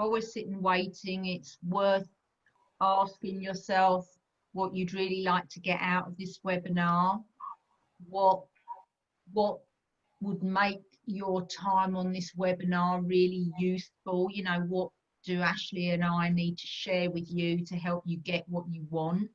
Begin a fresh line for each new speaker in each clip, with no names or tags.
always sitting waiting, it's worth asking yourself what you'd really like to get out of this webinar, what would make your time on this webinar really useful. You know, what do Ashley and I need to share with you to help you get what you want?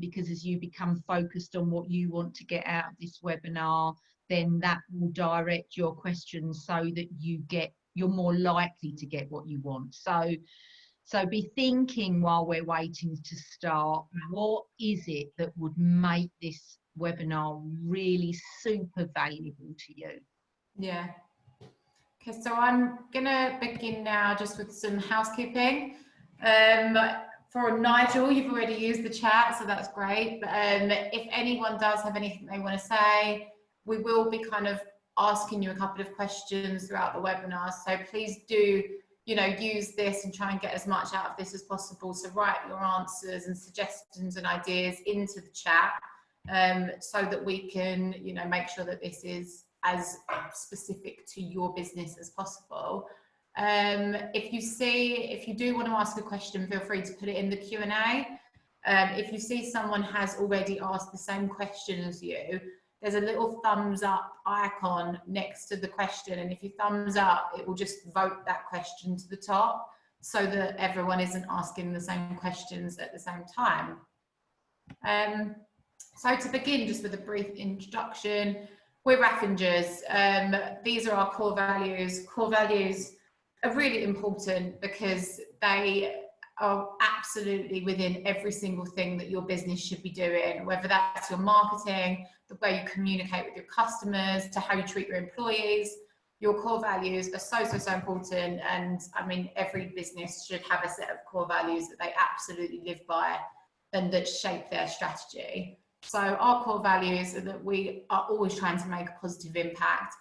Because as you become focused on what you want to get out of this webinar, then that will direct your questions so that you're more likely to get what you want. So be thinking while we're waiting to start, what is it that would make this webinar really super valuable to you?
Yeah. Okay, so I'm gonna begin now just with some housekeeping. For Nigel, you've already used the chat, so that's great. But if anyone does have anything they want to say, we will be kind of asking you a couple of questions throughout the webinar. So please do, you know, use this and try and get as much out of this as possible. So write your answers and suggestions and ideas into the chat, so that we can, you know, make sure that this is as specific to your business as possible. If you do want to ask a question, feel free to put it in the Q&A. If you see someone has already asked the same question as you, there's a little thumbs up icon next to the question, and if you thumbs up, it will just vote that question to the top so that everyone isn't asking the same questions at the same time. So to begin, just with a brief introduction, we're Raffingers. These are our core values. Core values are really important because they are absolutely within every single thing that your business should be doing, whether that's your marketing, the way you communicate with your customers, to how you treat your employees. Your core values are so important, and I mean, every business should have a set of core values that they absolutely live by and that shape their strategy. So our core values are that we are always trying to make a positive impact.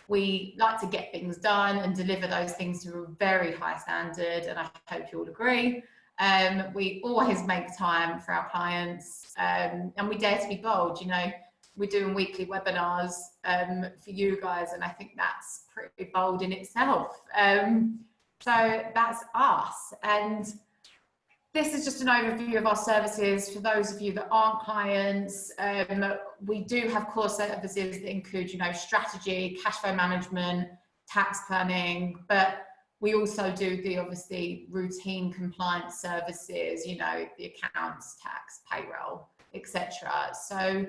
We like to get things done and deliver those things to a very high standard, and I hope you all agree. We always make time for our clients, and we dare to be bold. You know, we're doing weekly webinars for you guys, and I think that's pretty bold in itself. So that's us, and this is just an overview of our services. For those of you that aren't clients, we do have core services that include, you know, strategy, cash flow management, tax planning, but we also do the obviously routine compliance services, you know, the accounts, tax, payroll, etc. So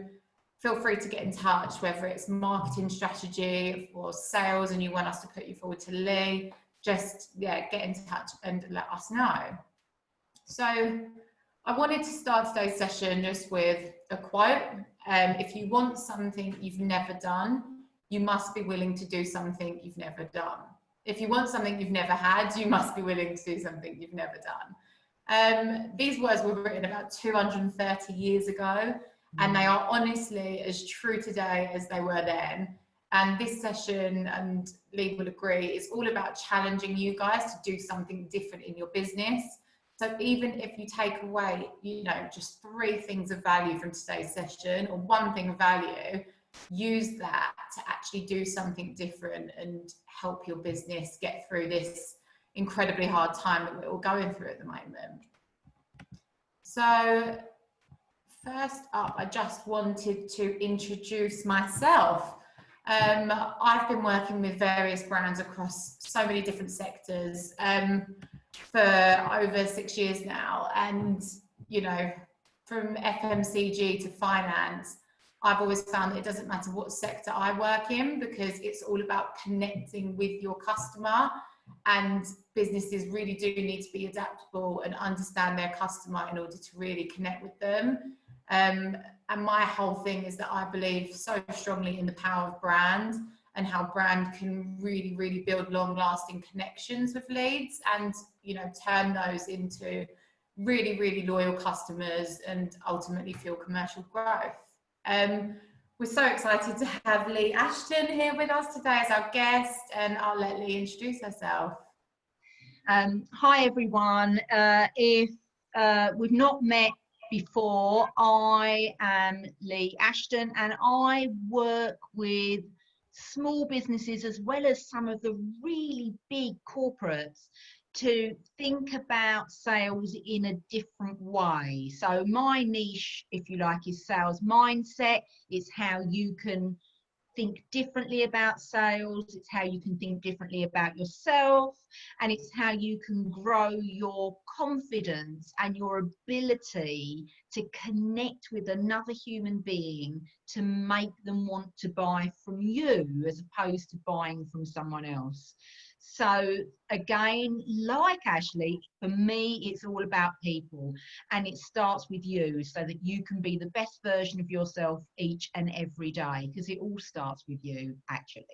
feel free to get in touch, whether it's marketing strategy or sales and you want us to put you forward to Lee, just get in touch and let us know. So I wanted to start today's session just with a quote. If you want something you've never done, you must be willing to do something you've never done. If you want something you've never had, you must be willing to do something you've never done. These words were written about 230 years ago, and they are honestly as true today as they were then. And this session, and Lee will agree, is all about challenging you guys to do something different in your business. So even if you take away, you know, just 3 things of value from today's session, or 1 thing of value, use that to actually do something different and help your business get through this incredibly hard time that we're all going through at the moment. So first up, I just wanted to introduce myself. I've been working with various brands across so many different sectors for over 6 years now, and you know, from FMCG to finance, I've always found that it doesn't matter what sector I work in, because it's all about connecting with your customer, and businesses really do need to be adaptable and understand their customer in order to really connect with them. And my whole thing is that I believe so strongly in the power of brand and how brand can really build long-lasting connections with leads, and you know, turn those into really loyal customers and ultimately fuel commercial growth. We're so excited to have Lee Ashton here with us today as our guest, and I'll let Lee introduce herself.
Hi everyone. If we've not met before, I am Lee Ashton, and I work with small businesses as well as some of the really big corporates to think about sales in a different way. So my niche, if you like, is sales mindset. It's how you can think differently about sales. It's how you can think differently about yourself, and it's how you can grow your confidence and your ability to connect with another human being to make them want to buy from you as opposed to buying from someone else. So again, like Ashley, for me, it's all about people, and it starts with you so that you can be the best version of yourself each and every day, because it all starts with you, actually.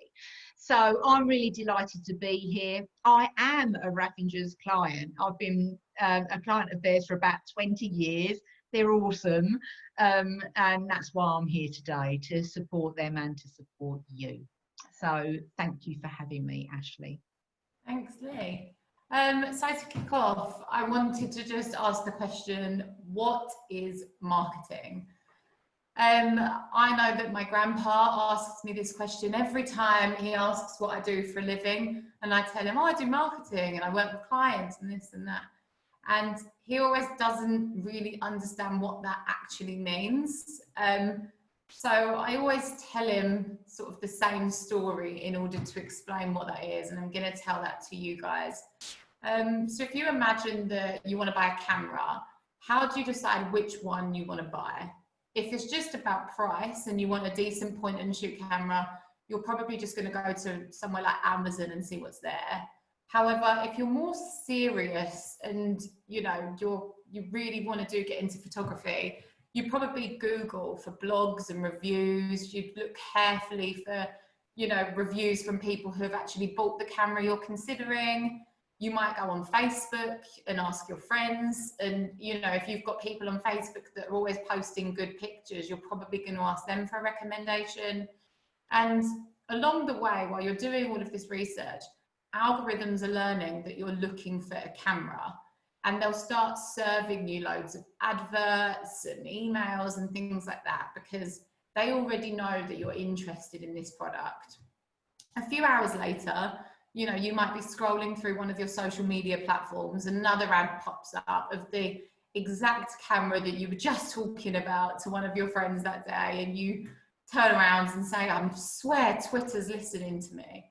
So I'm really delighted to be here. I am a Raffinger's client. I've been a client of theirs for about 20 years. They're awesome. And that's why I'm here today, to support them and to support you. So thank you for having me, Ashley.
Thanks, Lee. So to kick off, I wanted to just ask the question, what is marketing? I know that my grandpa asks me this question every time he asks what I do for a living, and I tell him, oh, I do marketing and I work with clients and this and that. And he always doesn't really understand what that actually means. So I always tell him sort of the same story in order to explain what that is, and I'm going to tell that to you guys. So if you imagine that you want to buy a camera, how do you decide which one you want to buy? If it's just about price and you want a decent point and shoot camera, you're probably just going to go to somewhere like Amazon and see what's there. However, if you're more serious and you really want to get into photography, you probably Google for blogs and reviews. You'd look carefully for, reviews from people who have actually bought the camera you're considering. You might go on Facebook and ask your friends. And, if you've got people on Facebook that are always posting good pictures, you're probably going to ask them for a recommendation. And along the way, while you're doing all of this research, algorithms are learning that you're looking for a camera, and they'll start serving you loads of adverts and emails and things like that, because they already know that you're interested in this product. A few hours later, you might be scrolling through one of your social media platforms, another ad pops up of the exact camera that you were just talking about to one of your friends that day, and you turn around and say, I swear Twitter's listening to me.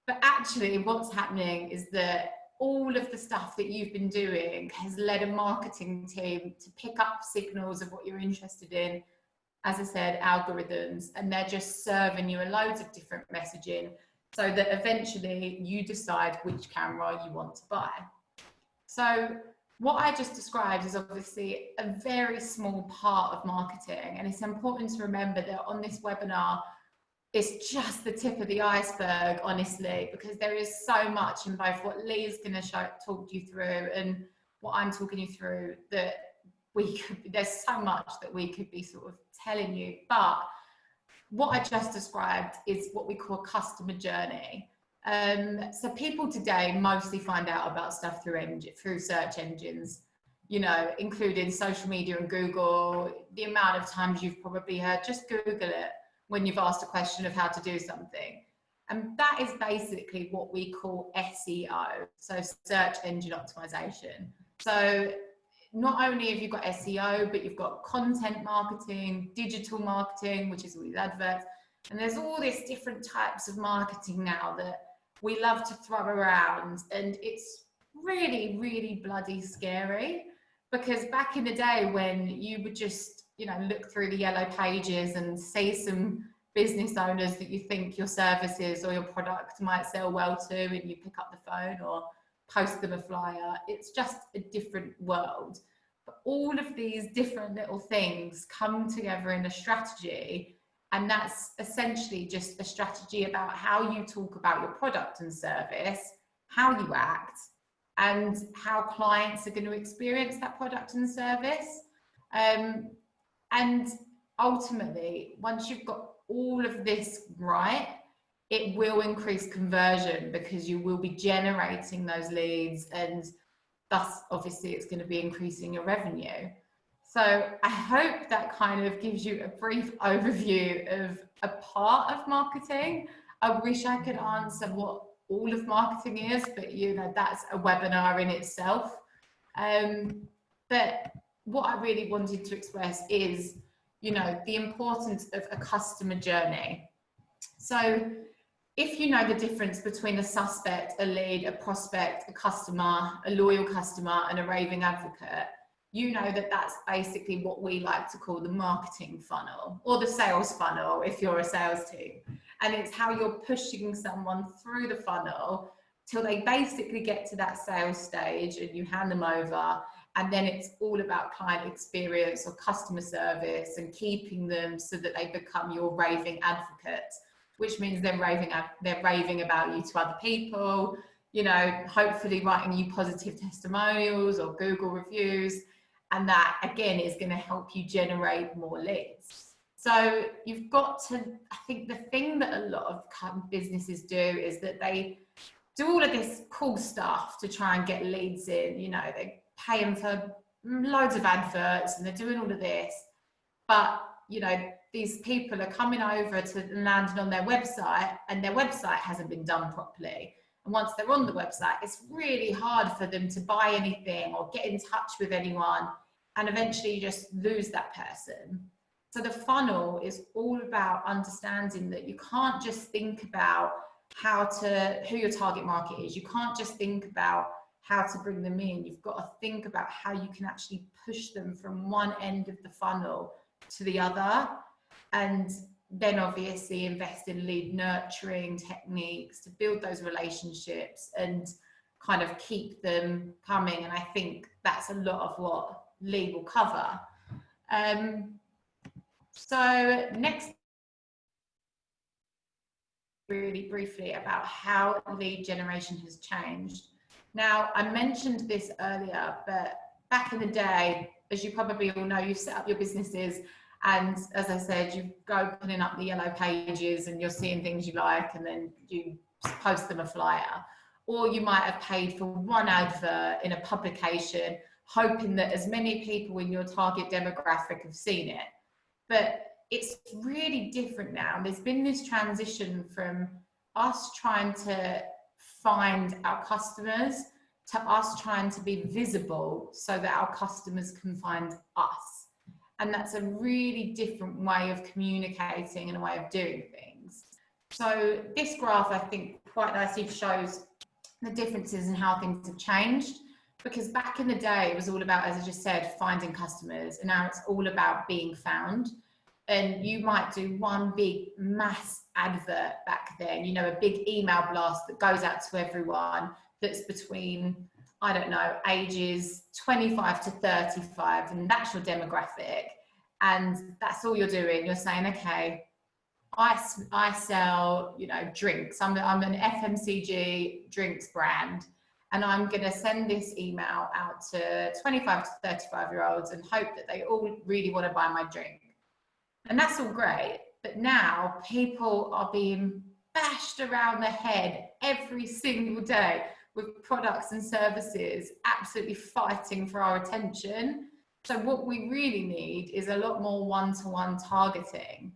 But actually what's happening is that all of the stuff that you've been doing has led a marketing team to pick up signals of what you're interested in. As I said, algorithms, and they're just serving you loads of different messaging so that eventually you decide which camera you want to buy. So what I just described is obviously a very small part of marketing, and it's important to remember that on this webinar, it's just the tip of the iceberg, honestly, because there is so much in both what Lee's going to talk you through and what I'm talking you through, that there's so much that we could be sort of telling you. But what I just described is what we call a customer journey. So people today mostly find out about stuff through search engines, including social media and Google. The amount of times you've probably heard, just Google it, when you've asked a question of how to do something. And that is basically what we call SEO, so search engine optimization. So not only have you got SEO, but you've got content marketing, digital marketing, which is all these adverts. And there's all these different types of marketing now that we love to throw around. And it's really, really bloody scary, because back in the day when you would just, look through the yellow pages and see some business owners that you think your services or your product might sell well to, and you pick up the phone or post them a flyer, it's just a different world. But all of these different little things come together in a strategy, and that's essentially just a strategy about how you talk about your product and service, how you act, and how clients are going to experience that product and service. And ultimately, once you've got all of this right, it will increase conversion, because you will be generating those leads, and thus obviously it's going to be increasing your revenue. So I hope that kind of gives you a brief overview of a part of marketing. I wish I could answer what all of marketing is, but you know, that's a webinar in itself. But what I really wanted to express is, you know, the importance of a customer journey. So if you know the difference between a suspect, a lead, a prospect, a customer, a loyal customer, and a raving advocate, you know that that's basically what we like to call the marketing funnel, or the sales funnel if you're a sales team. And it's how you're pushing someone through the funnel till they basically get to that sales stage and you hand them over. And then it's all about client experience or customer service and keeping them so that they become your raving advocate, which means they're raving about you to other people, you know, hopefully writing you positive testimonials or Google reviews. And that again is going to help you generate more leads. So you've got to, I think the thing that a lot of businesses do is that they do all of this cool stuff to try and get leads in. You know, they pay them for loads of adverts and they're doing all of this, but you know, these people are coming over to landing on their website and their website hasn't been done properly. And once they're on the website, it's really hard for them to buy anything or get in touch with anyone, and eventually you just lose that person. So the funnel is all about understanding that you can't just think about who your target market is. You can't just think about how to bring them in. You've got to think about how you can actually push them from one end of the funnel to the other. And then obviously invest in lead nurturing techniques to build those relationships and kind of keep them coming. And I think that's a lot of what lead will cover. So next, really briefly about how lead generation has changed. Now, I mentioned this earlier, but back in the day, as you probably all know, you set up your businesses. And as I said, you go putting up the yellow pages and you're seeing things you like, and then you post them a flyer. Or you might have paid for one advert in a publication, hoping that as many people in your target demographic have seen it. But it's really different now. There's been this transition from us trying to find our customers to us trying to be visible so that our customers can find us. And that's a really different way of communicating and a way of doing things. So this graph, I think, quite nicely shows the differences in how things have changed. Because back in the day, it was all about, as I just said, finding customers. And now it's all about being found. And you might do one big mass advert back then, you know, a big email blast that goes out to everyone that's between, I don't know, ages 25 to 35, and that's your demographic. And that's all you're doing. You're saying, okay, I sell, you know, drinks. I'm an FMCG drinks brand, and I'm going to send this email out to 25 to 35-year-olds and hope that they all really want to buy my drink. And that's all great. But now people are being bashed around the head every single day with products and services, absolutely fighting for our attention. So what we really need is a lot more one-to-one targeting.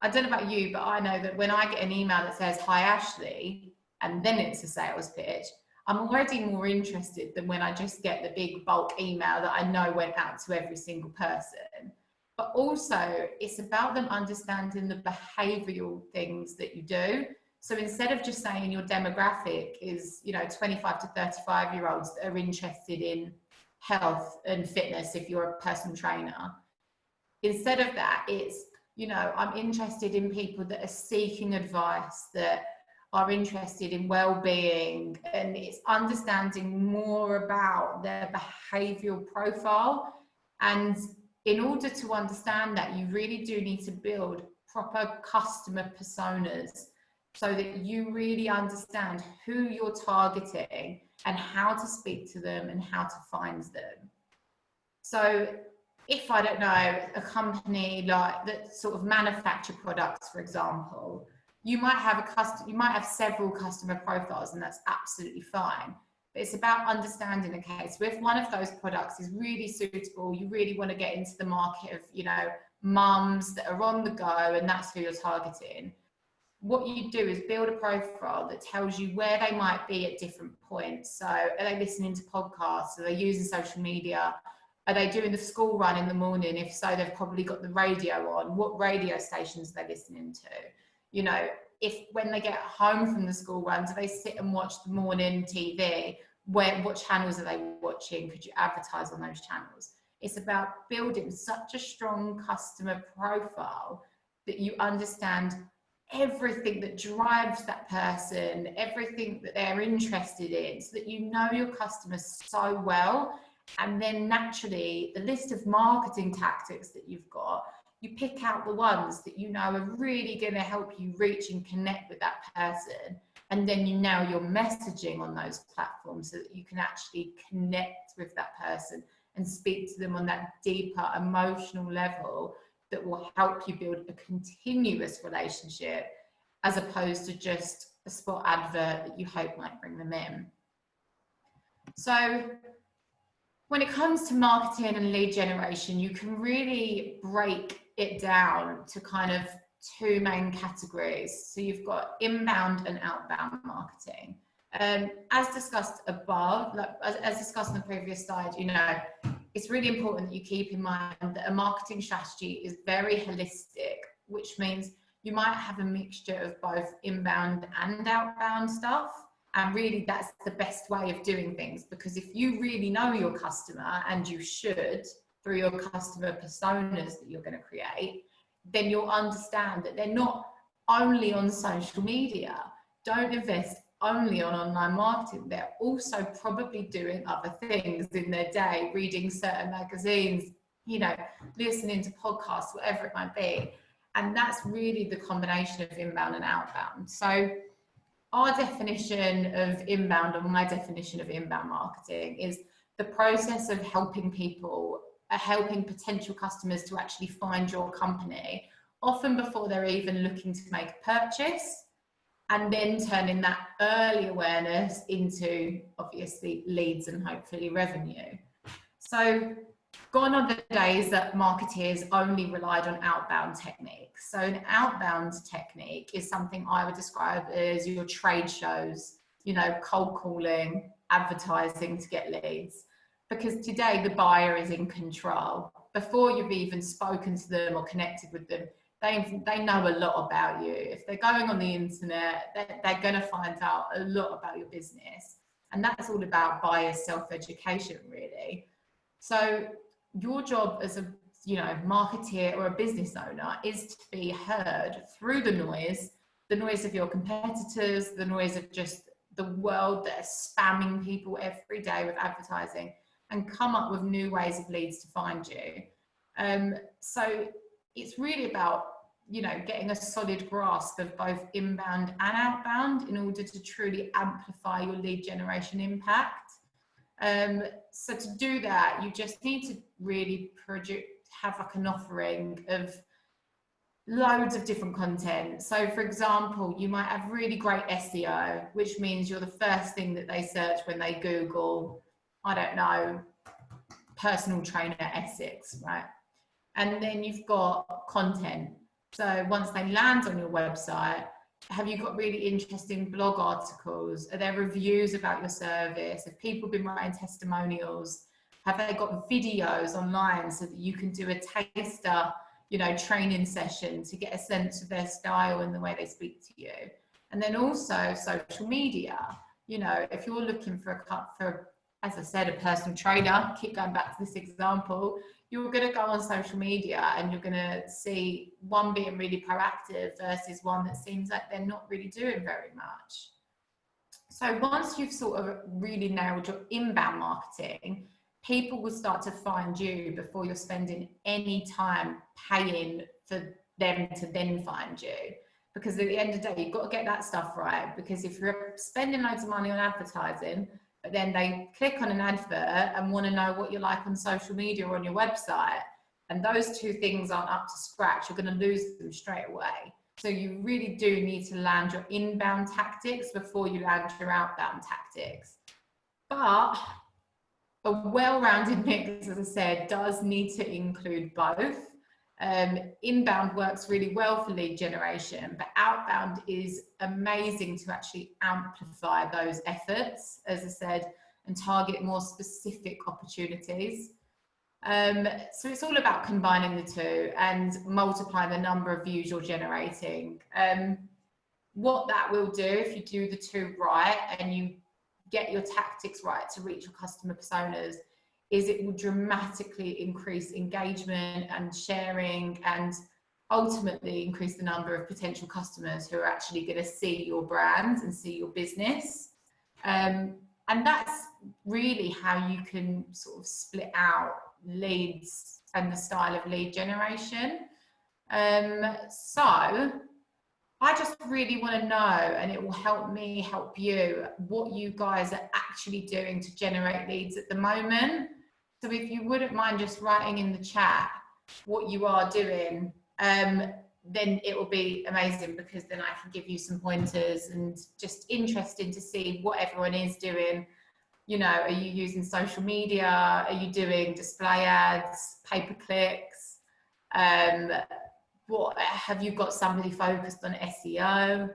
I don't know about you, but I know that when I get an email that says, "Hi, Ashley," and then it's a sales pitch, I'm already more interested than when I just get the big bulk email that I know went out to every single person. But also it's about them understanding the behavioral things that you do. So instead of just saying your demographic is, you know, 25 to 35-year-olds that are interested in health and fitness, if you're a personal trainer, instead of that, it's, you know, I'm interested in people that are seeking advice, that are interested in well-being, and it's understanding more about their behavioral profile. And in order to understand that, you really do need to build proper customer personas so that you really understand who you're targeting and how to speak to them and how to find them. So if, I don't know, a company like that sort of manufacture products, for example, you might have several customer profiles, and that's absolutely fine. But it's about understanding, okay, so if one of those products is really suitable, you really want to get into the market of, you know, mums that are on the go, and that's who you're targeting. what you do is build a profile that tells you where they might be at different points. So are they listening to podcasts? Are they using social media? Are they doing the school run in the morning? If so, they've probably got the radio on. What radio stations are they listening to? You know, if when they get home from the school run, do they sit and watch the morning TV? What channels are they watching? Could you advertise on those channels? It's about building such a strong customer profile that you understand everything that drives that person, everything that they're interested in, so that you know your customers so well. And then naturally, the list of marketing tactics that you've got, you pick out the ones that you know are really going to help you reach and connect with that person. And then you know your messaging on those platforms so that you can actually connect with that person and speak to them on that deeper emotional level that will help you build a continuous relationship, as opposed to just a spot advert that you hope might bring them in. So when it comes to marketing and lead generation, you can really break it down to kind of two main categories. So you've got inbound and outbound marketing. As discussed above, as discussed on the previous slide, you know, it's really important that you keep in mind that a marketing strategy is very holistic, which means you might have a mixture of both inbound and outbound stuff. And really, that's the best way of doing things, because if you really know your customer, and you should through your customer personas that you're going to create, then you'll understand that they're not only on social media. Don't invest only on online marketing. They're also probably doing other things in their day, reading certain magazines, you know, listening to podcasts, whatever it might be. And that's really the combination of inbound and outbound. So our definition of inbound, or my definition of inbound marketing, is the process of helping people, helping potential customers to actually find your company, often before they're even looking to make a purchase, and then turning that early awareness into obviously leads and hopefully revenue. So gone are the days that marketeers only relied on outbound techniques. So an outbound technique is something I would describe as your trade shows, you know, cold calling, advertising to get leads. Because today the buyer is in control. Before you've even spoken to them or connected with them, they know a lot about you. If they're going on the internet, they're going to find out a lot about your business. And that's all about buyer self-education, really. So your job as a, you know, marketeer or a business owner is to be heard through the noise of your competitors, the noise of just the world that is spamming people every day with advertising, and come up with new ways of leads to find you. So it's really about, you know, getting a solid grasp of both inbound and outbound in order to truly amplify your lead generation impact. So to do that, you just need to really have like an offering of loads of different content. So for example, you might have really great SEO, which means you're the first thing that they search when they Google, I don't know, personal trainer Essex, right? And then you've got content. So once they land on your website, have you got really interesting blog articles? Are there reviews about your service? Have people been writing testimonials? Have they got videos online so that you can do a taster, you know, training session to get a sense of their style and the way they speak to you? And then also social media. You know, if you're looking for as I said, a personal trainer, keep going back to this example, you're going to go on social media and you're going to see one being really proactive versus one that seems like they're not really doing very much. So once you've sort of really nailed your inbound marketing, people will start to find you before you're spending any time paying for them to then find you. Because at the end of the day, you've got to get that stuff right. Because if you're spending loads of money on advertising, but then they click on an advert and want to know what you're like on social media or on your website, and those two things aren't up to scratch, you're going to lose them straight away. So you really do need to land your inbound tactics before you land your outbound tactics. But a well-rounded mix, as I said, does need to include both. Inbound works really well for lead generation, but outbound is amazing to actually amplify those efforts, as I said, and target more specific opportunities. So it's all about combining the two and multiplying the number of views you're generating. What that will do if you do the two right and you get your tactics right to reach your customer personas is it will dramatically increase engagement and sharing, and ultimately increase the number of potential customers who are actually going to see your brand and see your business. And that's really how you can sort of split out leads and the style of lead generation. So I just really want to know, and it will help me help you, what you guys are actually doing to generate leads at the moment. So if you wouldn't mind just writing in the chat what you are doing, then it will be amazing, because then I can give you some pointers, and just interesting to see what everyone is doing. You know, are you using social media? Are you doing display ads, pay-per-clicks? What have you got somebody focused on SEO?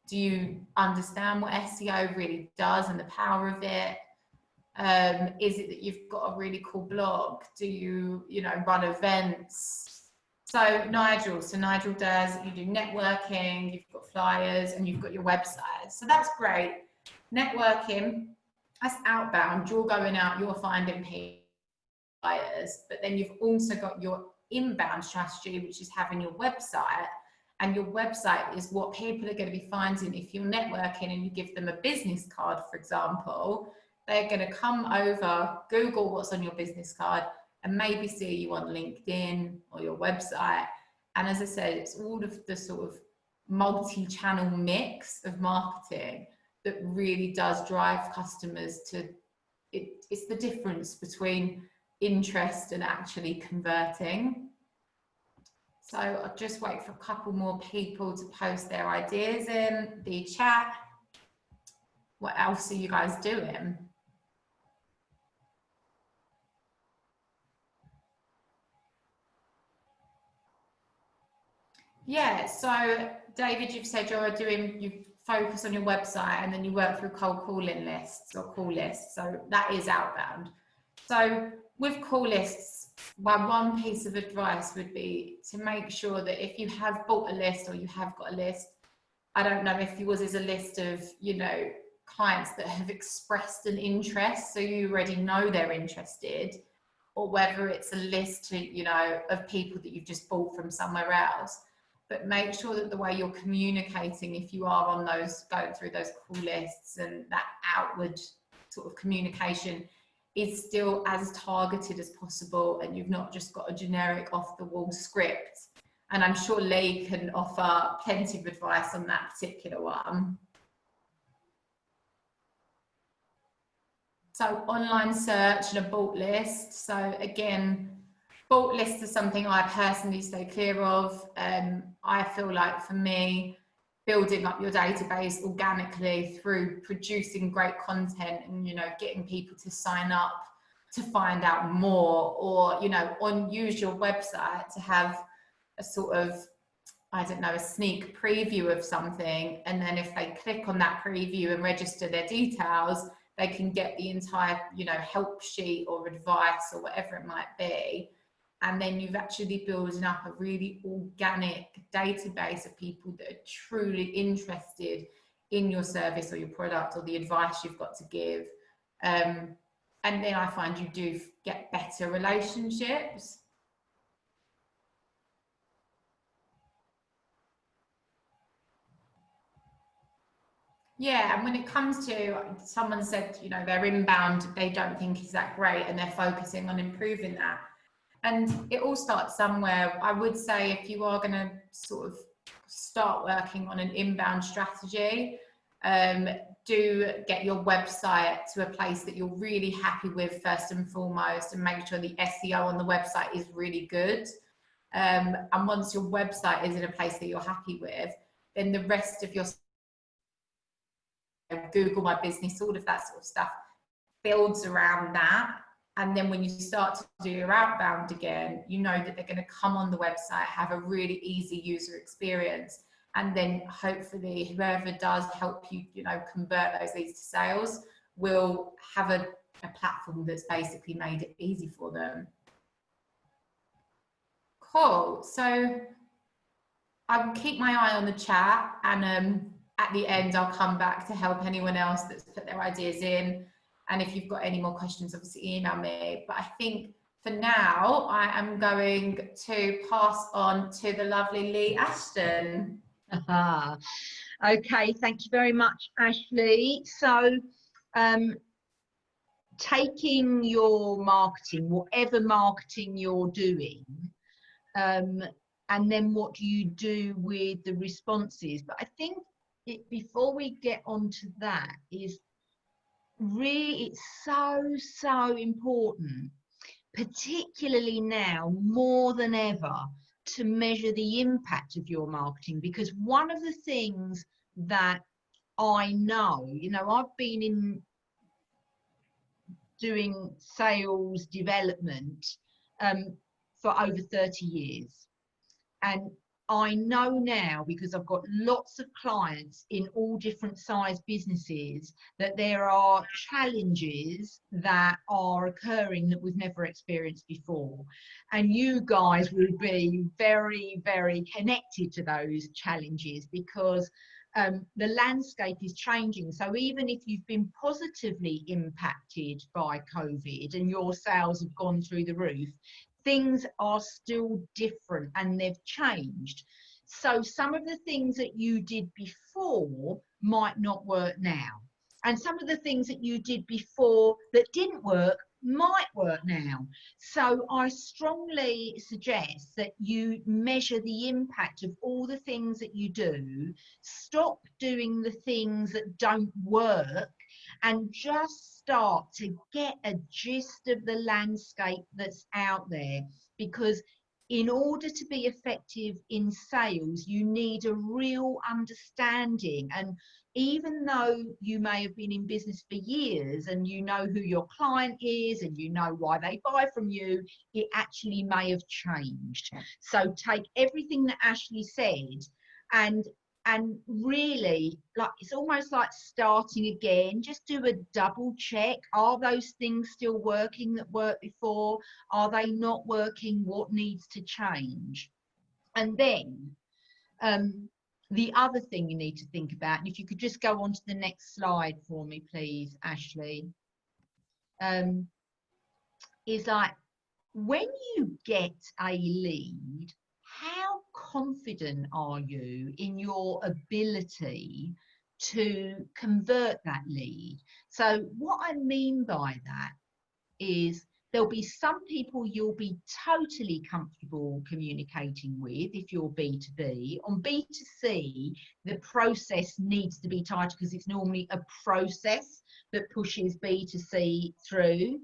Do you understand what SEO really does and the power of it? Is it that you've got a really cool blog? Do you run events? So Nigel does, you do networking, you've got flyers, and you've got your website. So that's great. Networking, that's outbound. You're going out, you're finding buyers, but then you've also got your inbound strategy, which is having your website. And your website is what people are going to be finding. If you're networking and you give them a business card, for example, they're going to come over, Google what's on your business card, and maybe see you on LinkedIn or your website. And as I said, it's all of the sort of multi-channel mix of marketing that really does drive customers to it. It's the difference between interest and actually converting. So I'll just wait for a couple more people to post their ideas in the chat. What else are you guys doing? Yeah, so David, you've said you focus on your website and then you work through cold calling lists or call lists. So that is outbound. So with call lists, my one piece of advice would be to make sure that if you have bought a list or you have got a list, I don't know if yours is a list of, clients that have expressed an interest, so you already know they're interested, or whether it's a list of people that you've just bought from somewhere else. But make sure that the way you're communicating, if you are on those, going through those call lists, and that outward sort of communication is still as targeted as possible, and you've not just got a generic off the wall script. And I'm sure Lee can offer plenty of advice on that particular one. So online search and a bought list. So again, bought lists are something I personally stay clear of. I feel like for me, building up your database organically through producing great content and, getting people to sign up to find out more, or, use your website to have a sort of, a sneak preview of something. And then if they click on that preview and register their details, they can get the entire, help sheet or advice or whatever it might be. And then you've actually building up a really organic database of people that are truly interested in your service or your product or the advice you've got to give. And then I find you do get better relationships. Yeah, and when it comes to, someone said, their inbound, they don't think is that great, and they're focusing on improving that. And it all starts somewhere. I would say if you are going to sort of start working on an inbound strategy, do get your website to a place that you're really happy with first and foremost, and make sure the SEO on the website is really good. And once your website is in a place that you're happy with, then the rest of your Google My Business, all of that sort of stuff builds around that. And then when you start to do your outbound again, you know that they're going to come on the website, have a really easy user experience. And then hopefully whoever does help you, you know, convert those leads to sales will have a platform that's basically made it easy for them. Cool. So I will keep my eye on the chat, and at the end, I'll come back to help anyone else that's put their ideas in. And if you've got any more questions, obviously email me. But I think for now, I am going to pass on to the lovely Lee Ashton.
Okay, thank you very much, Ashley. So, taking your marketing, whatever marketing you're doing, and then what do you do with the responses? But I think before we get onto that, is really, it's so important, particularly now more than ever, to measure the impact of your marketing. Because one of the things that I know, you know, I've been in doing sales development for over 30 years. And I know now, because I've got lots of clients in all different size businesses, that there are challenges that are occurring that we've never experienced before. And you guys will be very, very connected to those challenges, because the landscape is changing. So even if you've been positively impacted by COVID and your sales have gone through the roof, things are still different and they've changed. So some of the things that you did before might not work now. And some of the things that you did before that didn't work might work now. So I strongly suggest that you measure the impact of all the things that you do. Stop doing the things that don't work and just start to get a gist of the landscape that's out there. Because in order to be effective in sales, you need a real understanding. And even though you may have been in business for years and you know who your client is and you know why they buy from you, it actually may have changed. So take everything that Ashley said and really, like, it's almost like starting again. Just do a double check. Are those things still working that worked before? Are they not working? What needs to change? And then the other thing you need to think about, and if you could just go on to the next slide for me, please, Ashley, is like, when you get a lead, how confident are you in your ability to convert that lead? So what I mean by that is, there'll be some people you'll be totally comfortable communicating with if you're B2B. On B2C, the process needs to be tighter because it's normally a process that pushes B2C through.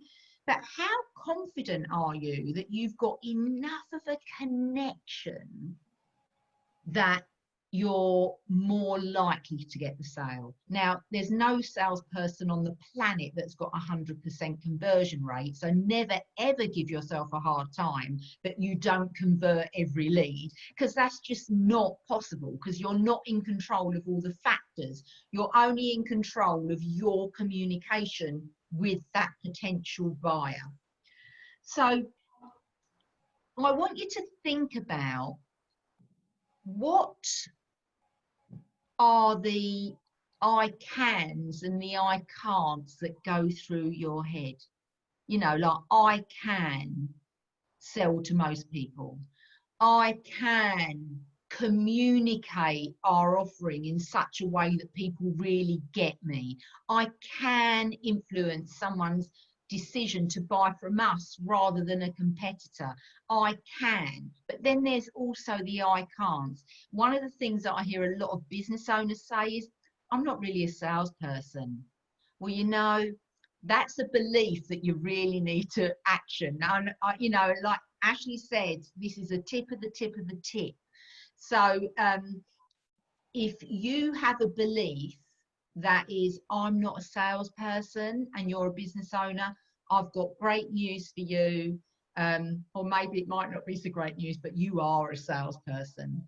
But how confident are you that you've got enough of a connection that you're more likely to get the sale? Now, there's no salesperson on the planet that's got 100% conversion rate, so never ever give yourself a hard time that you don't convert every lead, because that's just not possible, because you're not in control of all the factors. You're only in control of your communication with that potential buyer. So I want you to think about, what are the I cans and the I can'ts that go through your head? You know, like, I can sell to most people. I can communicate our offering in such a way that people really get me. I can influence someone's decision to buy from us rather than a competitor. I can. But then there's also the I can't. One of the things that I hear a lot of business owners say is, I'm not really a salesperson. Well, you know, that's a belief that you really need to action. And you know, like Ashley said, this is a tip of the tip of the tip. So if you have a belief that is, I'm not a salesperson, and you're a business owner, I've got great news for you. Or maybe it might not be so great news, but you are a salesperson.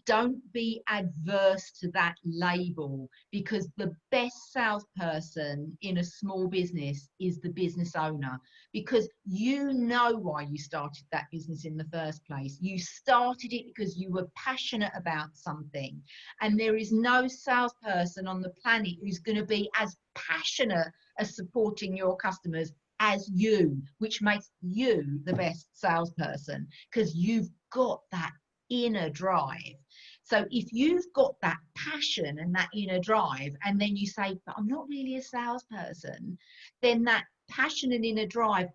Don't be adverse to that label, because the best salesperson in a small business is the business owner, because you know why you started that business in the first place. You started it because you were passionate about something, and there is no salesperson on the planet who's going to be as passionate as supporting your customers as you, which makes you the best salesperson, because you've got that inner drive. So if you've got that passion and that inner drive, and then you say, but I'm not really a salesperson, then that passion and inner drive,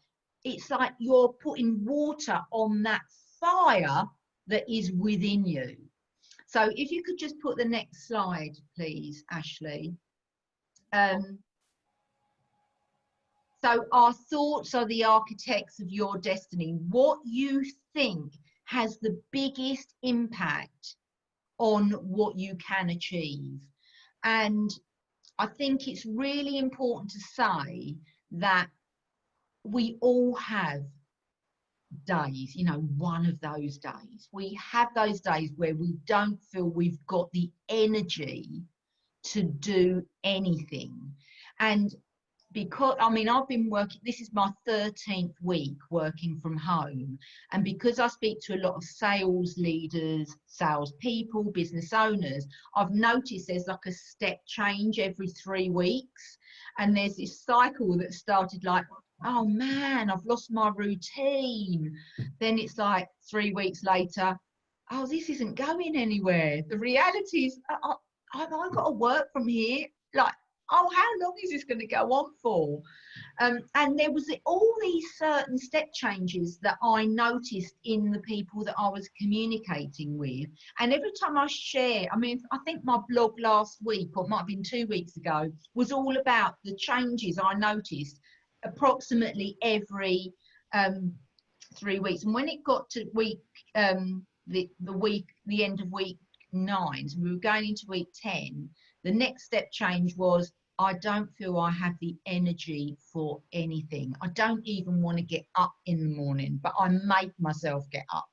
it's like you're putting water on that fire that is within you. So if you could just put the next slide, please, Ashley. So our thoughts are the architects of your destiny. What you think has the biggest impact on what you can achieve. And I think it's really important to say that we all have days, you know, one of those days. We have those days where we don't feel we've got the energy to do anything. And because, I mean, I've been working, this is my 13th week working from home. And because I speak to a lot of sales leaders, sales people, business owners, I've noticed there's like a step change every 3 weeks. And there's this cycle that started like, oh man, I've lost my routine. Then it's like 3 weeks later, oh, this isn't going anywhere. The reality is, I've got to work from here. Like, oh, how long is this going to go on for? And there was all these certain step changes that I noticed in the people that I was communicating with. And every time I share, I mean, I think my blog last week, or it might have been 2 weeks ago, was all about the changes I noticed approximately every 3 weeks. And when it got to week, the end of week 9, so we were going into week 10, the next step change was, I don't feel I have the energy for anything. I don't even want to get up in the morning, but I make myself get up.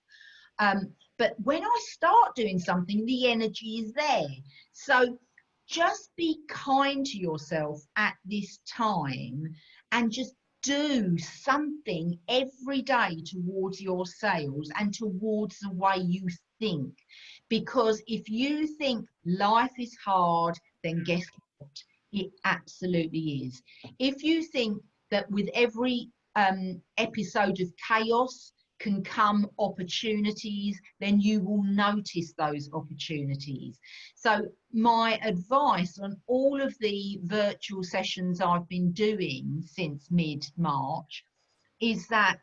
But when I start doing something, the energy is there. So just be kind to yourself at this time, and just do something every day towards your sales and towards the way you think. Because if you think life is hard, then guess what? It absolutely is. If you think that with every episode of chaos can come opportunities, then you will notice those opportunities. So my advice on all of the virtual sessions I've been doing since mid-March is that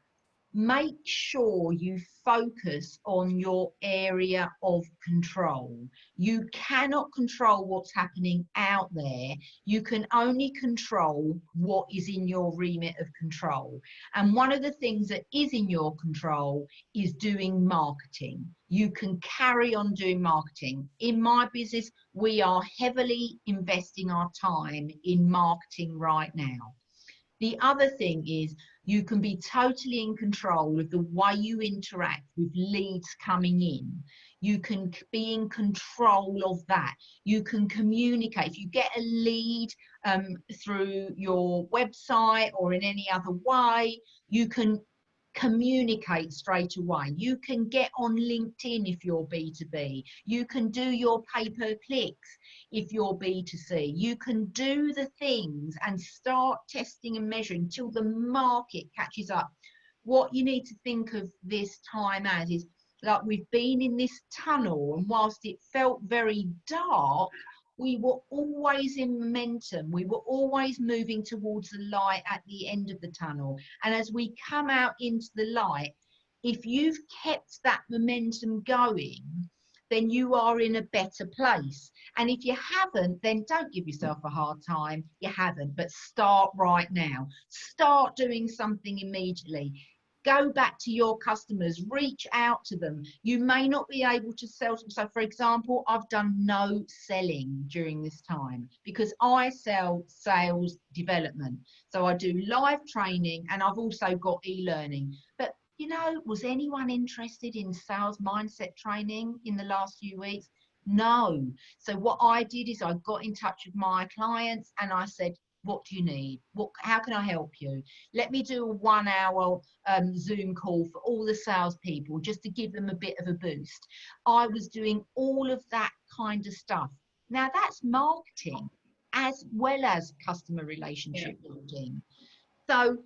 make sure you focus on your area of control. You cannot control what's happening out there. You can only control what is in your remit of control. And one of the things that is in your control is doing marketing. You can carry on doing marketing. In my business, we are heavily investing our time in marketing right now. The other thing is, you can be totally in control of the way you interact with leads coming in. You can be in control of that. You can communicate. If you get a lead through your website or in any other way, you can communicate straight away. You can get on LinkedIn if you're B2B. You can do your pay-per-clicks if you're B2C. You can do the things and start testing and measuring until the market catches up. What you need to think of this time as is, like, we've been in this tunnel, and whilst it felt very dark, we were always in momentum. We were always moving towards the light at the end of the tunnel. And as we come out into the light, if you've kept that momentum going, then you are in a better place. And if you haven't, then don't give yourself a hard time. You haven't, but start right now. Start doing something immediately. Go back to your customers, reach out to them. You may not be able to sell them. So for example, I've done no selling during this time because I sell sales development. So I do live training and I've also got e-learning. But you know, was anyone interested in sales mindset training in the last few weeks? No. So what I did is I got in touch with my clients and I said, what do you need? How can I help you? Let me do a 1 hour Zoom call for all the salespeople just to give them a bit of a boost. I was doing all of that kind of stuff. Now that's marketing as well as customer relationship building. So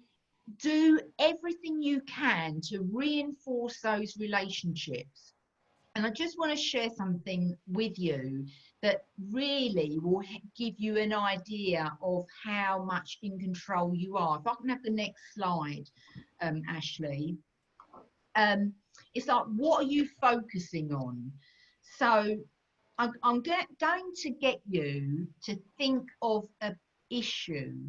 do everything you can to reinforce those relationships. And I just want to share something with you that really will give you an idea of how much in control you are. If I can have the next slide, Ashley. It's like, what are you focusing on? So I'm going to get you to think of an issue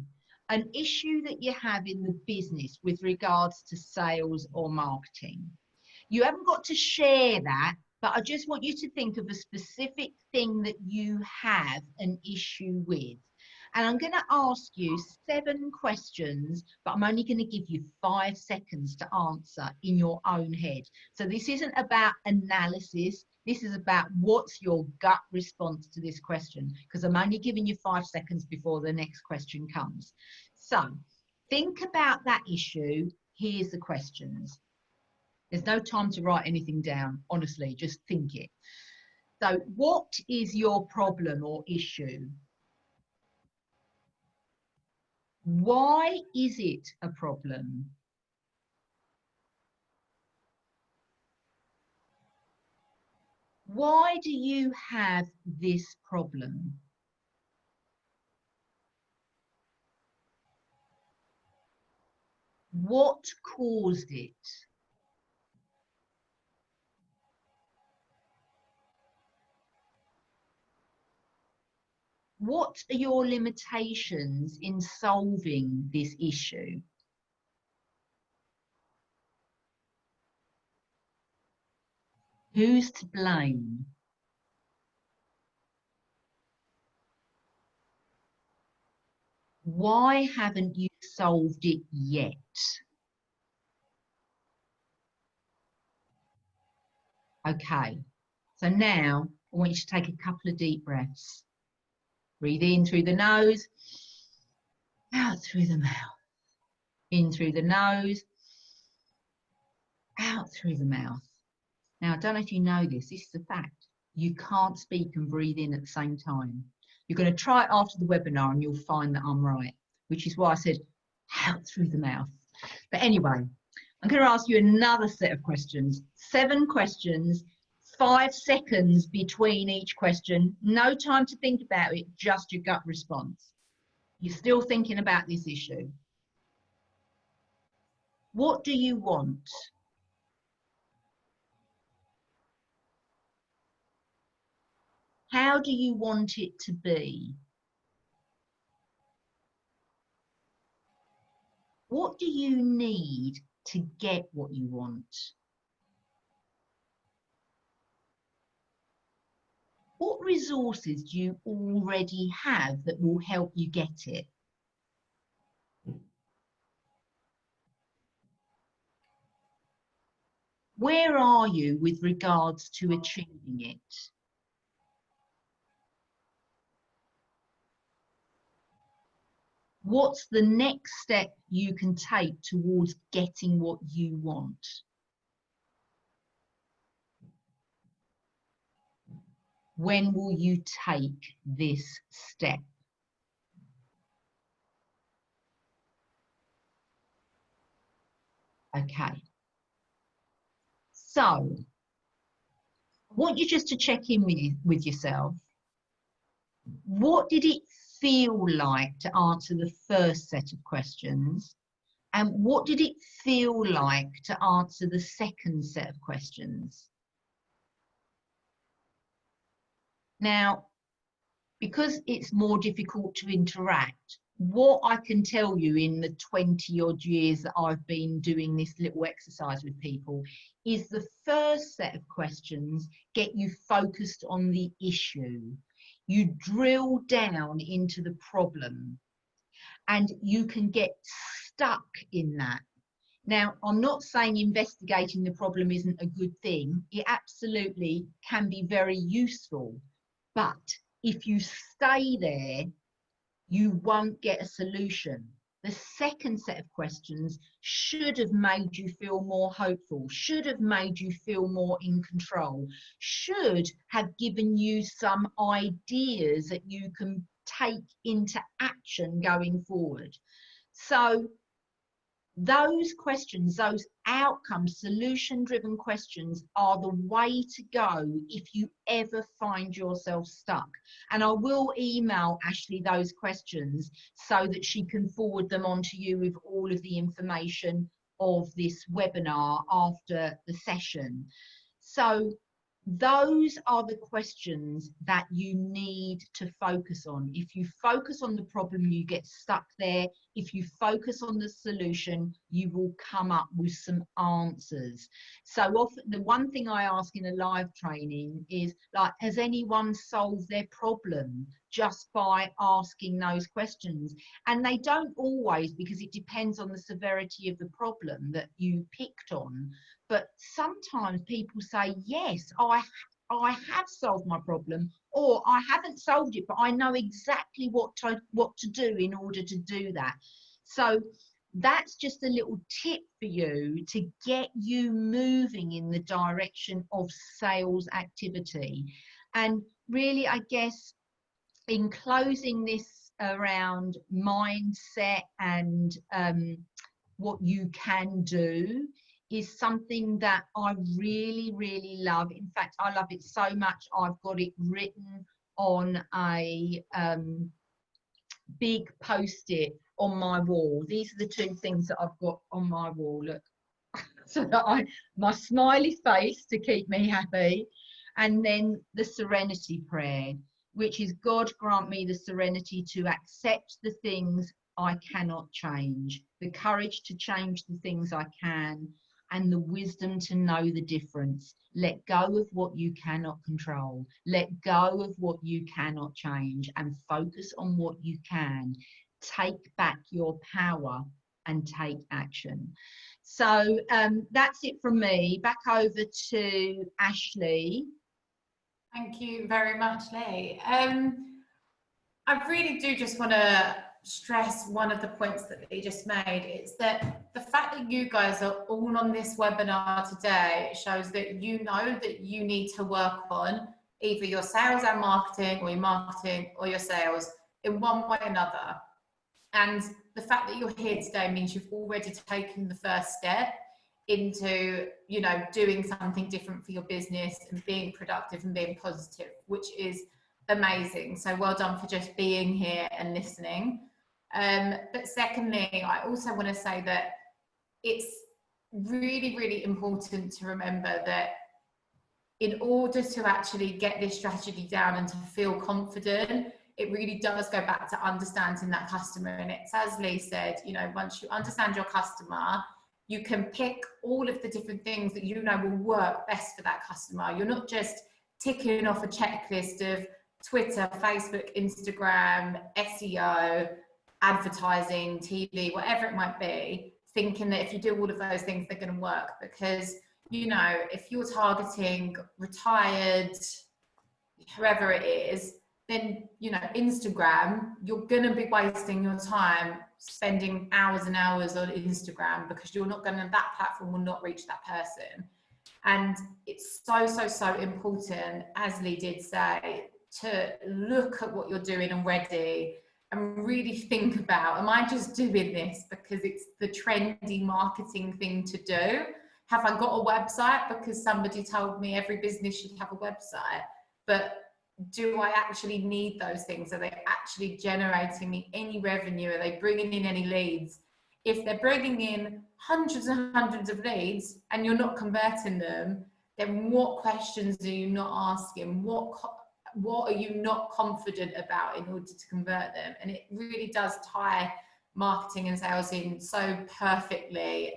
that you have in the business with regards to sales or marketing. You haven't got to share that, but I just want you to think of a specific thing that you have an issue with. And I'm going to ask you 7 questions, but I'm only going to give you 5 seconds to answer in your own head. So this isn't about analysis. This is about what's your gut response to this question, because I'm only giving you 5 seconds before the next question comes. So think about that issue. Here's the questions. There's no time to write anything down, honestly, just think it. So what is your problem or issue? Why is it a problem? Why do you have this problem? What caused it? What are your limitations in solving this issue? Who's to blame? Why haven't you solved it yet? Okay, so now I want you to take a couple of deep breaths. Breathe in through the nose, out through the mouth. In through the nose, out through the mouth. Now, I don't know if you know this is a fact. You can't speak and breathe in at the same time. You're going to try it after the webinar and you'll find that I'm right, which is why I said out through the mouth. But anyway, I'm going to ask you another set of questions. 7 questions, 5 seconds between each question. No time to think about it, just your gut response. You're still thinking about this issue. What do you want? How do you want it to be? What do you need to get what you want? What resources do you already have that will help you get it? Where are you with regards to achieving it? What's the next step you can take towards getting what you want? When will you take this step? Okay. So, I want you just to check in with yourself. What did it feel like to answer the first set of questions? And what did it feel like to answer the second set of questions? Now, because it's more difficult to interact, what I can tell you in the 20 odd years that I've been doing this little exercise with people is the first set of questions get you focused on the issue. You drill down into the problem and you can get stuck in that. Now, I'm not saying investigating the problem isn't a good thing. It absolutely can be very useful. But if you stay there, you won't get a solution. The second set of questions should have made you feel more hopeful, should have made you feel more in control, should have given you some ideas that you can take into action going forward. So those questions, those outcomes, solution-driven questions are the way to go if you ever find yourself stuck. And I will email Ashley those questions so that she can forward them on to you with all of the information of this webinar after the session. So those are the questions that you need to focus on. If you focus on the problem, you get stuck there. If you focus on the solution, you will come up with some answers. So often, the one thing I ask in a live training is, like, has anyone solved their problem just by asking those questions? And they don't always, because it depends on the severity of the problem that you picked on. But sometimes people say, yes, I have solved my problem, or I haven't solved it, but I know exactly what to do in order to do that. So that's just a little tip for you to get you moving in the direction of sales activity. And really, I guess, in closing this around mindset and what you can do, is something that I really, really love. In fact, I love it so much, I've got it written on a big post-it on my wall. These are the two things that I've got on my wall, look. So that my smiley face to keep me happy, and then the serenity prayer, which is, God grant me the serenity to accept the things I cannot change, the courage to change the things I can, and the wisdom to know the difference. Let go of what you cannot control. Let go of what you cannot change and focus on what you can. Take back your power and take action. So that's it from me. Back over to Ashley.
Thank you very much, Lee. I really do just want to stress one of the points that Lee just made. It's that the fact that you guys are all on this webinar today shows that you know that you need to work on either your sales and marketing, or your marketing or your sales, in one way or another. And the fact that you're here today means you've already taken the first step into, you know, doing something different for your business and being productive and being positive, which is amazing. So well done for just being here and listening. But secondly, I also want to say that it's really, really important to remember that in order to actually get this strategy down and to feel confident, it really does go back to understanding that customer. And it's, as Lee said, you know, once you understand your customer, you can pick all of the different things that you know will work best for that customer. You're not just ticking off a checklist of Twitter, Facebook, Instagram, SEO, advertising, TV, whatever it might be, thinking that if you do all of those things, they're going to work. Because, you know, if you're targeting retired, whoever it is, then, you know, Instagram, you're going to be wasting your time spending hours and hours on Instagram, because you're not going to, that platform will not reach that person. And it's so, so, so important, as Lee did say, to look at what you're doing already and really think about, am I just doing this because it's the trendy marketing thing to do? Have I got a website because somebody told me every business should have a website? But do I actually need those things? Are they actually generating me any revenue? Are they bringing in any leads? If they're bringing in hundreds and hundreds of leads and you're not converting them, then what questions are you not asking? What what are you not confident about in order to convert them? And it really does tie marketing and sales in so perfectly,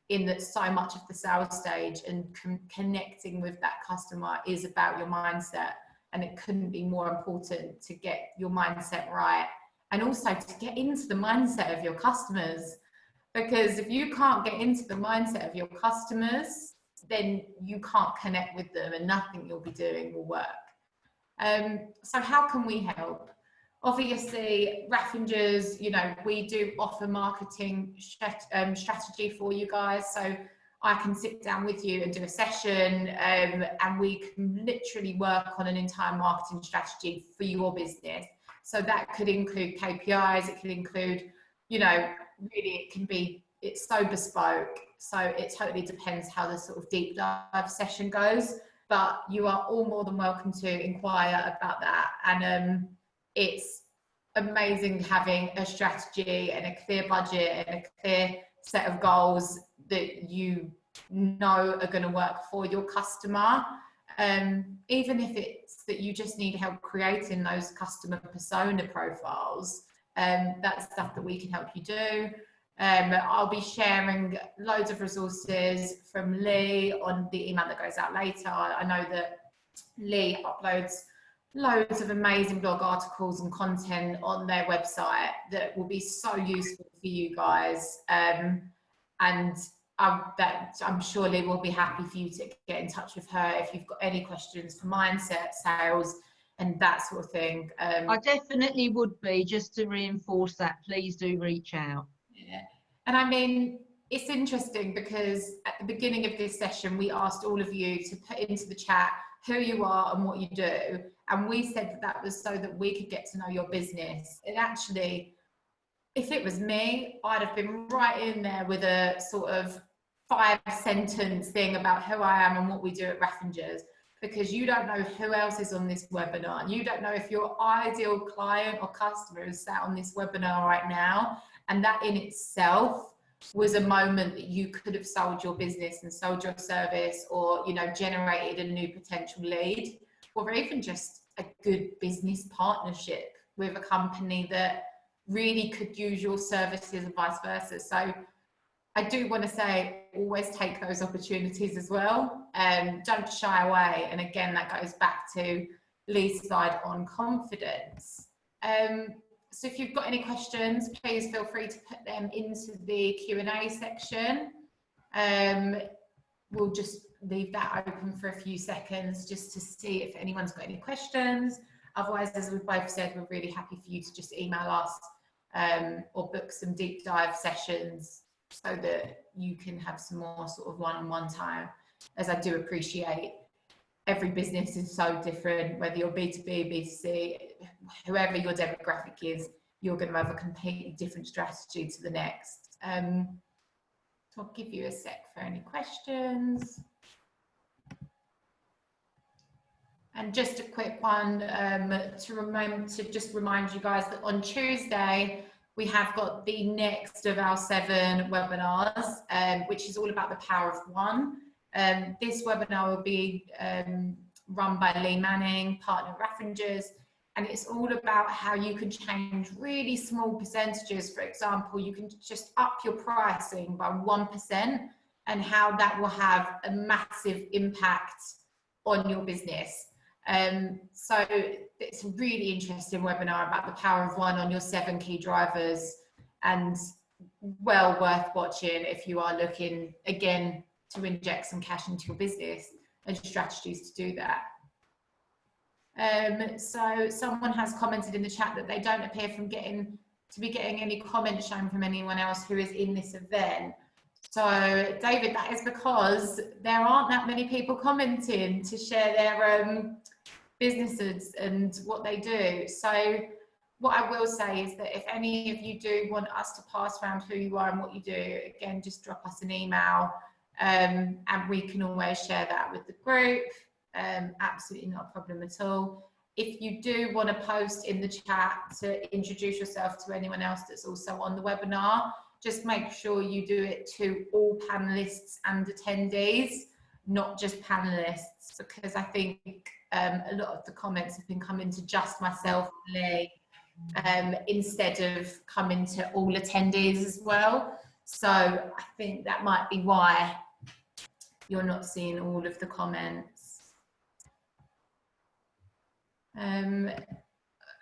in that so much of the sales stage and connecting with that customer is about your mindset. And it couldn't be more important to get your mindset right, and also to get into the mindset of your customers. Because if you can't get into the mindset of your customers, then you can't connect with them, and nothing you'll be doing will work. So how can we help? Obviously, Raffingers, you know, we do offer marketing strategy for you guys. So I can sit down with you and do a session, and we can literally work on an entire marketing strategy for your business. So that could include KPIs, it could include, you know, really it can be, it's so bespoke. So it totally depends how the sort of deep dive session goes. But you are all more than welcome to inquire about that. And it's amazing having a strategy and a clear budget and a clear set of goals that you know are going to work for your customer. Even if it's that you just need help creating those customer persona profiles, that's stuff that we can help you do. I'll be sharing loads of resources from Lee on the email that goes out later. I know that Lee uploads loads of amazing blog articles and content on their website that will be so useful for you guys. And I'm sure Lee will be happy for you to get in touch with her if you've got any questions for mindset, sales, and that sort of thing.
I definitely would be, just to reinforce that. Please do reach out.
Yeah. And I mean, it's interesting because at the beginning of this session, we asked all of you to put into the chat who you are and what you do. And we said that that was so that we could get to know your business. And actually, if it was me, I'd have been right in there with a sort of 5-sentence thing about who I am and what we do at Raffingers, because you don't know who else is on this webinar. You don't know if your ideal client or customer is sat on this webinar right now. And that in itself was a moment that you could have sold your business and sold your service, or, you know, generated a new potential lead, or even just a good business partnership with a company that really could use your services and vice versa. So I do want to say, always take those opportunities as well. Don't shy away. And again, that goes back to Lee's slide on confidence. So if you've got any questions, please feel free to put them into the Q&A section. We'll just leave that open for a few seconds just to see if anyone's got any questions. Otherwise, as we've both said, we're really happy for you to just email us or book some deep dive sessions so that you can have some more sort of one-on-one time, as I do appreciate every business is so different, whether you're B2B, B2C, whoever your demographic is, you're going to have a completely different strategy to the next. So I'll give you a sec for any questions. And just a quick one to just remind you guys that on Tuesday, we have got the next of our 7 webinars, which is all about the power of one. This webinar will be run by Lee Manning, partner at Raffingers, and it's all about how you can change really small percentages. For example, you can just up your pricing by 1%, and how that will have a massive impact on your business. So it's a really interesting webinar about the power of one on your 7 key drivers, and well worth watching if you are looking, again, to inject some cash into your business and strategies to do that. So someone has commented in the chat that they don't appear to be getting any comments shown from anyone else who is in this event. So David, that is because there aren't that many people commenting to share their businesses and what they do. So what I will say is that if any of you do want us to pass around who you are and what you do, again, just drop us an email, and we can always share that with the group. Absolutely not a problem at all. If you do want to post in the chat to introduce yourself to anyone else that's also on the webinar, just make sure you do it to all panelists and attendees, not just panelists, because I think a lot of the comments have been coming to just myself and Lee, instead of coming to all attendees as well. So I think that might be why you're not seeing all of the comments.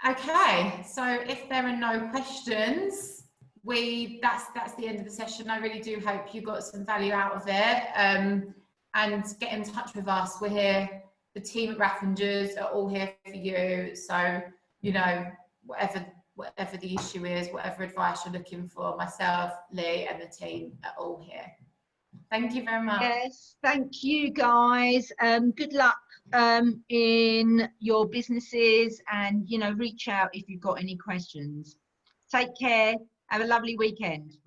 Okay, so if there are no questions, that's the end of the session. I really do hope you got some value out of it, and get in touch with us. We're here, the team at Raffingers are all here for you. So, you know, whatever the issue is, whatever advice you're looking for, myself, Lee and the team are all here. Thank you very much.
Yes, thank you guys. Good luck in your businesses, and you know, reach out if you've got any questions. Take care. Have a lovely weekend.